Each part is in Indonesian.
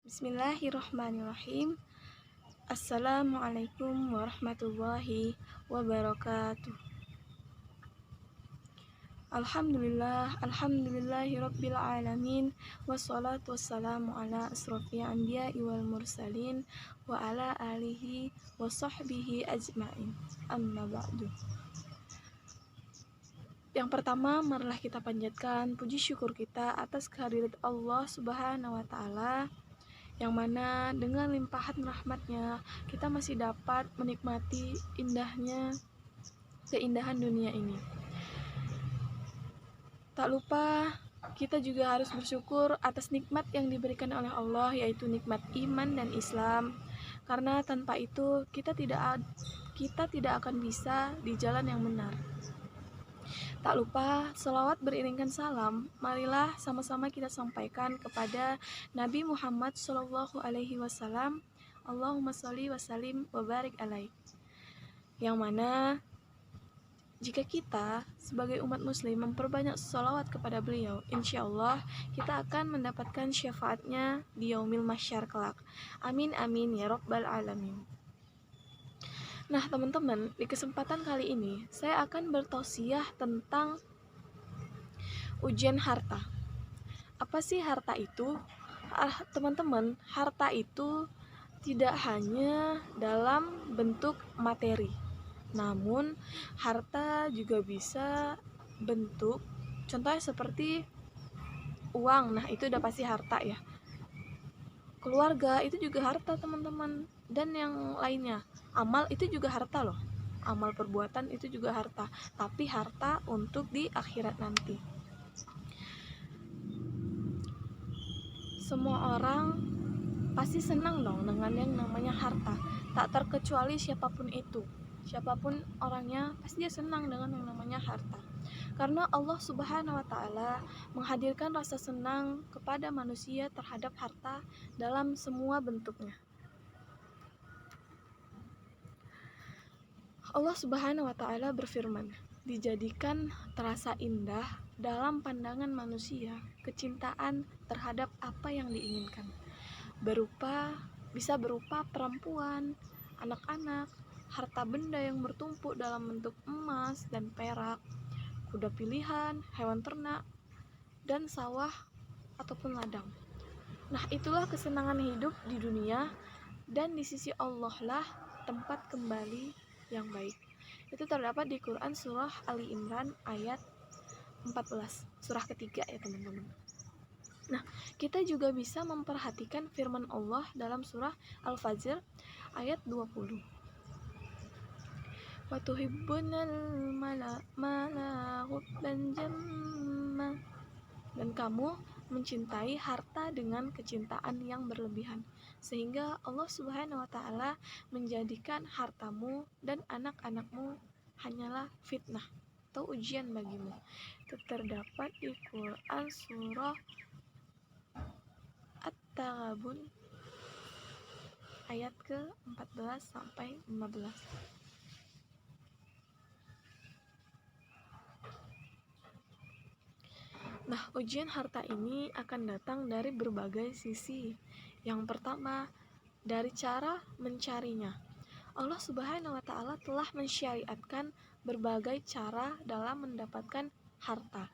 Bismillahirrahmanirrahim. Assalamualaikum warahmatullahi wabarakatuh. Alhamdulillahi rabbil alamin. Wassalatu wassalamu ala asrofil anbiya'i wal mursalin wa ala alihi wa sahbihi ajma'in. Amma ba'du. Yang pertama, marilah kita panjatkan puji syukur kita atas kehadirat Allah Subhanahu wa taala, yang mana dengan limpahan rahmatnya kita masih dapat menikmati keindahan dunia ini. Tak lupa kita juga harus bersyukur atas nikmat yang diberikan oleh Allah, yaitu nikmat iman dan Islam, karena tanpa itu kita tidak akan bisa di jalan yang benar. Tak lupa selawat beriringkan salam, marilah sama-sama kita sampaikan kepada Nabi Muhammad SAW. Allahumma sholli wa sallim wa barik alaih. Yang mana jika kita sebagai umat muslim memperbanyak selawat kepada beliau, insya Allah kita akan mendapatkan syafaatnya di yaumil mahsyar kelak. Amin amin ya rabbal alamin. Nah teman-teman, di kesempatan kali ini saya akan bertausiah tentang ujian harta. Apa sih harta itu? Teman-teman, harta itu tidak hanya dalam bentuk materi, namun harta juga bisa bentuk, contohnya seperti uang. Nah itu udah pasti harta ya. Keluarga itu juga harta teman-teman, dan yang lainnya. Amal itu juga harta loh. Amal perbuatan itu juga harta, tapi harta untuk di akhirat nanti. Semua orang pasti senang dong dengan yang namanya harta, tak terkecuali siapapun itu. Siapapun orangnya pasti dia senang dengan yang namanya harta. Karena Allah Subhanahu wa taala menghadirkan rasa senang kepada manusia terhadap harta dalam semua bentuknya. Allah Subhanahu wa taala berfirman, dijadikan terasa indah dalam pandangan manusia kecintaan terhadap apa yang diinginkan. Bisa berupa perempuan, anak-anak, harta benda yang bertumpuk dalam bentuk emas dan perak, kuda pilihan, hewan ternak, dan sawah ataupun ladang. Nah, itulah kesenangan hidup di dunia, dan di sisi Allah lah tempat kembali yang baik. Itu terdapat di Quran surah Ali Imran ayat 14, surah ketiga ya teman-teman. Nah, kita juga bisa memperhatikan firman Allah dalam surah Al-Fajr ayat 20. Wa tuhibbunal mala hubban jamma. Dan kamu mencintai harta dengan kecintaan yang berlebihan, sehingga Allah Subhanahu wa taala menjadikan hartamu dan anak-anakmu hanyalah fitnah atau ujian bagimu. Itu terdapat di Quran surah At-Taghabun ayat ke-14 sampai 15. Nah, ujian harta ini akan datang dari berbagai sisi. Yang pertama, dari cara mencarinya. Allah Subhanahu wa taala telah mensyariatkan berbagai cara dalam mendapatkan harta,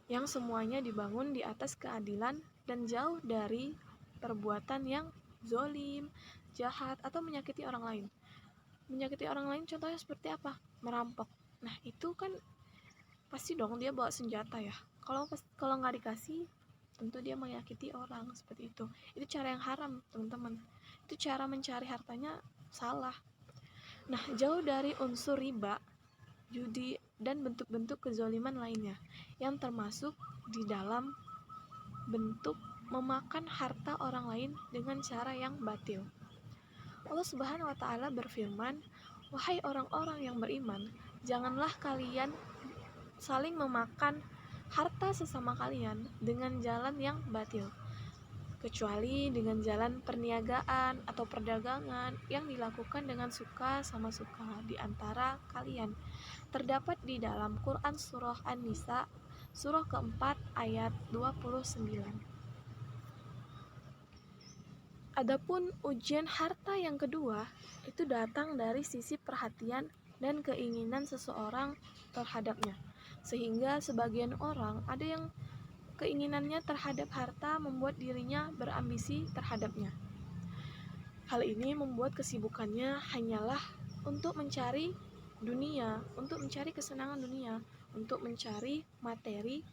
yang semuanya dibangun di atas keadilan dan jauh dari perbuatan yang zolim, jahat, atau menyakiti orang lain. Menyakiti orang lain contohnya seperti apa? Merampok. Nah, itu kan pasti dong dia bawa senjata ya. Kalau nggak dikasih, tentu dia menyakiti orang seperti itu. Itu cara yang haram, teman-teman. Itu cara mencari hartanya salah. Nah, jauh dari unsur riba, judi, dan bentuk-bentuk kezaliman lainnya, yang termasuk di dalam bentuk memakan harta orang lain dengan cara yang batil. Allah Subhanahu wa taala berfirman, "Wahai orang-orang yang beriman, janganlah kalian saling memakan harta sesama kalian dengan jalan yang batil, kecuali dengan jalan perniagaan atau perdagangan yang dilakukan dengan suka sama suka di antara kalian." Terdapat di dalam Quran surah An-Nisa surah keempat ayat 29. Adapun ujian harta yang kedua itu datang dari sisi perhatian dan keinginan seseorang terhadapnya. Sehingga sebagian orang ada yang keinginannya terhadap harta membuat dirinya berambisi terhadapnya. Hal ini membuat kesibukannya hanyalah untuk mencari dunia, untuk mencari kesenangan dunia, untuk mencari materi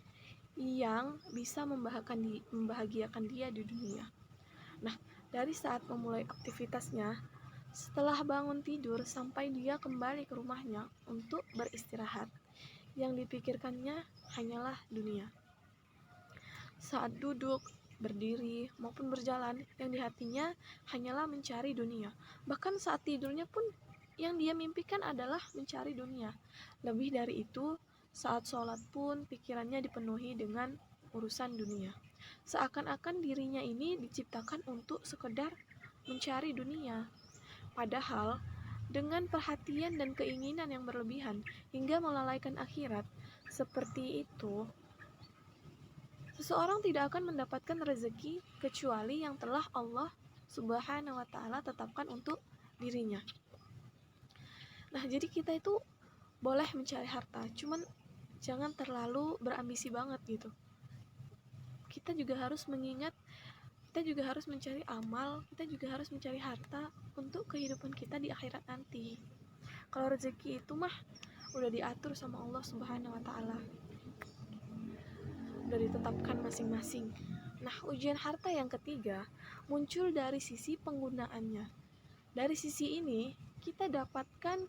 yang bisa membahagiakan dia di dunia. Nah, dari saat memulai aktivitasnya, setelah bangun tidur sampai dia kembali ke rumahnya untuk beristirahat, yang dipikirkannya hanyalah dunia. Saat duduk, berdiri, maupun berjalan, yang di hatinya hanyalah mencari dunia. Bahkan saat tidurnya pun yang dia mimpikan adalah mencari dunia. Lebih dari itu, saat sholat pun pikirannya dipenuhi dengan urusan dunia. Seakan-akan dirinya ini diciptakan untuk sekedar mencari dunia. Padahal, dengan perhatian dan keinginan yang berlebihan hingga melalaikan akhirat, seperti itu, seseorang tidak akan mendapatkan rezeki kecuali yang telah Allah Subhanahu wa Ta'ala tetapkan untuk dirinya. Nah, jadi kita itu boleh mencari harta, cuman jangan terlalu berambisi banget gitu. Kita juga harus mengingat, kita juga harus mencari amal, kita juga harus mencari harta untuk kehidupan kita di akhirat nanti. Kalau rezeki itu mah udah diatur sama Allah Subhanahu wa Ta'ala, udah ditetapkan masing-masing. Nah, ujian harta yang ketiga muncul dari sisi penggunaannya. Dari sisi ini, kita dapatkan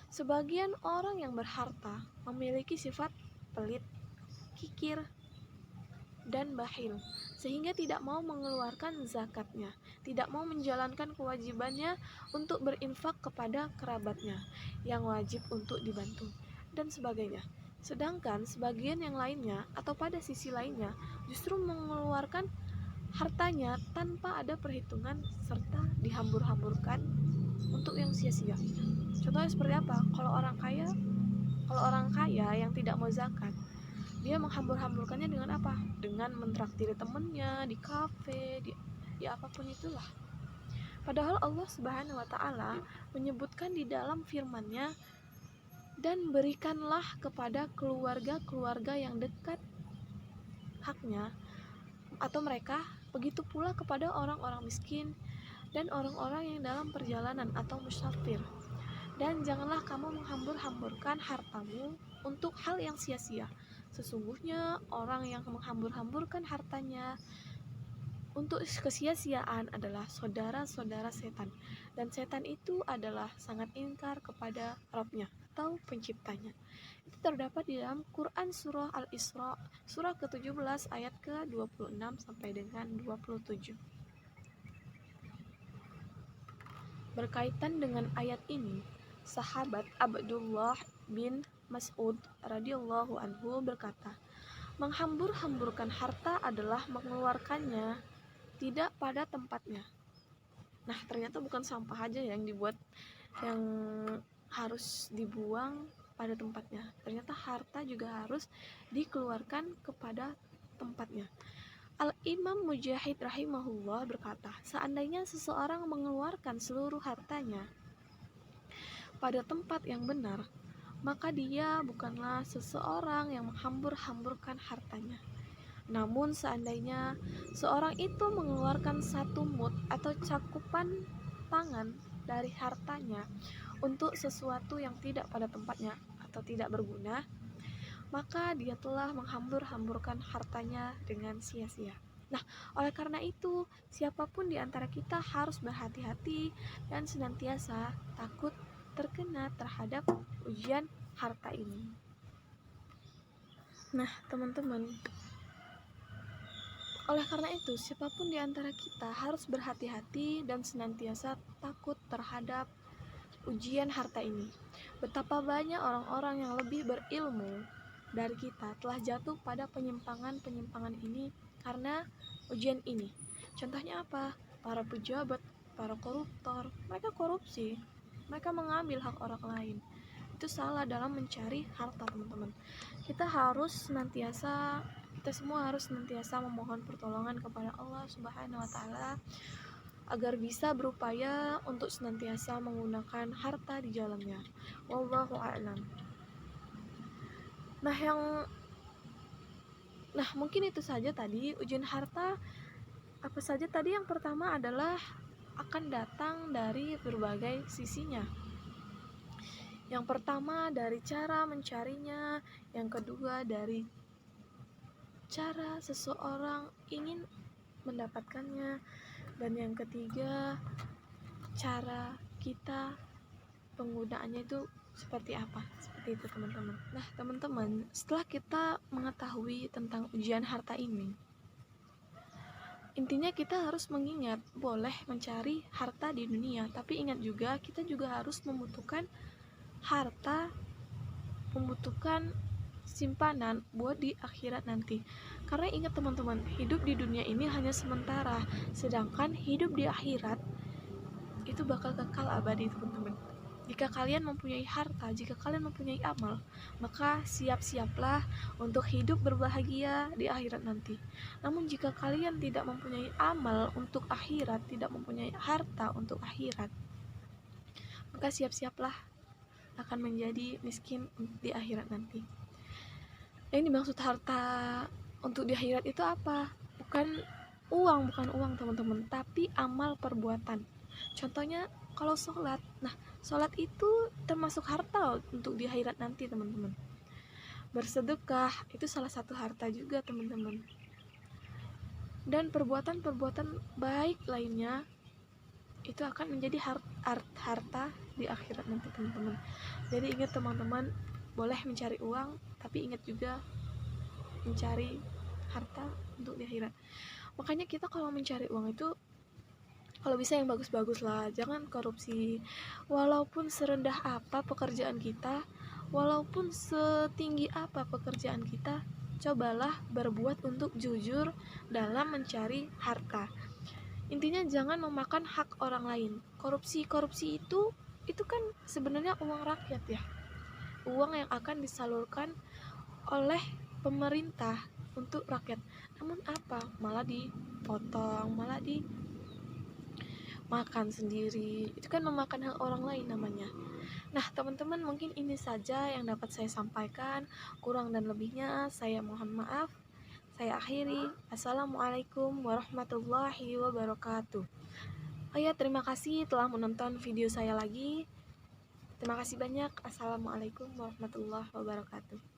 sebagian orang yang berharta memiliki sifat pelit, kikir, dan bakhil, sehingga tidak mau mengeluarkan zakatnya, tidak mau menjalankan kewajibannya untuk berinfak kepada kerabatnya yang wajib untuk dibantu, dan sebagainya. Sedangkan sebagian yang lainnya atau pada sisi lainnya justru mengeluarkan hartanya tanpa ada perhitungan serta dihambur-hamburkan untuk yang sia-sia. Contohnya seperti apa? Kalau orang kaya yang tidak mau zakat, dia menghambur-hamburkannya dengan apa? Dengan mentraktir temennya di kafe, di apapun itulah. Padahal Allah Subhanahu wa Ta'ala menyebutkan di dalam firman-Nya, dan berikanlah kepada keluarga-keluarga yang dekat haknya atau mereka, begitu pula kepada orang-orang miskin dan orang-orang yang dalam perjalanan atau musafir. Dan janganlah kamu menghambur-hamburkan hartamu untuk hal yang sia-sia. Sesungguhnya orang yang menghambur-hamburkan hartanya untuk kesia-siaan adalah saudara-saudara setan. Dan setan itu adalah sangat ingkar kepada Rabb-nya atau penciptanya. Itu terdapat di dalam Quran Surah Al-Isra, surah ke-17 ayat ke-26 sampai dengan 27. Berkaitan dengan ayat ini, sahabat Abdullah bin Mas'ud radhiyallahu anhu berkata, menghambur-hamburkan harta adalah mengeluarkannya tidak pada tempatnya. Nah, ternyata bukan sampah aja yang harus dibuang pada tempatnya. Ternyata harta juga harus dikeluarkan kepada tempatnya. Al-Imam Mujahid rahimahullah berkata, seandainya seseorang mengeluarkan seluruh hartanya pada tempat yang benar, maka dia bukanlah seseorang yang menghambur-hamburkan hartanya. Namun seandainya seorang itu mengeluarkan satu mud atau cakupan tangan dari hartanya untuk sesuatu yang tidak pada tempatnya atau tidak berguna, maka dia telah menghambur-hamburkan hartanya dengan sia-sia. Nah, oleh karena itu, siapapun di antara kita harus berhati-hati dan senantiasa takut terkena terhadap ujian harta ini. Nah, teman-teman, oleh karena itu, siapapun di antara kita harus berhati-hati dan senantiasa takut terhadap ujian harta ini. Betapa banyak orang-orang yang lebih berilmu dari kita telah jatuh pada penyimpangan-penyimpangan ini karena ujian ini. Contohnya apa? Para pejabat, para koruptor, mereka korupsi, mereka mengambil hak orang lain. Itu salah dalam mencari harta, teman-teman. Kita semua harus senantiasa memohon pertolongan kepada Allah Subhanahu wa Ta'ala agar bisa berupaya untuk senantiasa menggunakan harta di jalannya. Wallahu a'lam. Nah, mungkin itu saja tadi ujian harta. Apa saja tadi? Yang pertama adalah akan datang dari berbagai sisinya. Yang pertama dari cara mencarinya, yang kedua dari cara seseorang ingin mendapatkannya, dan yang ketiga cara kita penggunaannya itu seperti apa. Seperti itu teman-teman. Nah teman-teman, setelah kita mengetahui tentang ujian harta ini, intinya kita harus mengingat boleh mencari harta di dunia, tapi ingat juga kita juga harus membutuhkan harta, membutuhkan simpanan buat di akhirat nanti. Karena ingat teman-teman, hidup di dunia ini hanya sementara, sedangkan hidup di akhirat itu bakal kekal abadi teman-teman. Jika kalian mempunyai harta, jika kalian mempunyai amal, maka siap-siaplah untuk hidup berbahagia di akhirat nanti. Namun jika kalian tidak mempunyai amal untuk akhirat, tidak mempunyai harta untuk akhirat, maka siap-siaplah akan menjadi miskin di akhirat nanti. Yang dimaksud harta untuk di akhirat itu apa? Bukan uang teman-teman, tapi amal perbuatan. Contohnya kalau sholat, nah sholat itu termasuk harta untuk di akhirat nanti teman-teman. Bersedekah itu salah satu harta juga teman-teman. Dan perbuatan-perbuatan baik lainnya itu akan menjadi harta di akhirat nanti teman-teman. Jadi ingat teman-teman, boleh mencari uang, tapi ingat juga mencari harta untuk di akhirat. Makanya kita kalau mencari uang itu kalau bisa yang bagus-bagus lah, jangan korupsi. Walaupun serendah apa pekerjaan kita, walaupun setinggi apa pekerjaan kita, cobalah berbuat untuk jujur dalam mencari harta. Intinya jangan memakan hak orang lain. Korupsi itu kan sebenarnya uang rakyat ya, uang yang akan disalurkan oleh pemerintah untuk rakyat. Namun apa? Malah dipotong, malah dimakan sendiri. Itu kan memakan hak orang lain namanya. Nah teman-teman, mungkin ini saja yang dapat saya sampaikan. Kurang dan lebihnya saya mohon maaf. Saya akhiri. Assalamualaikum warahmatullahi wabarakatuh. Oh ya, terima kasih telah menonton video saya lagi. Terima kasih banyak. Assalamualaikum warahmatullahi wabarakatuh.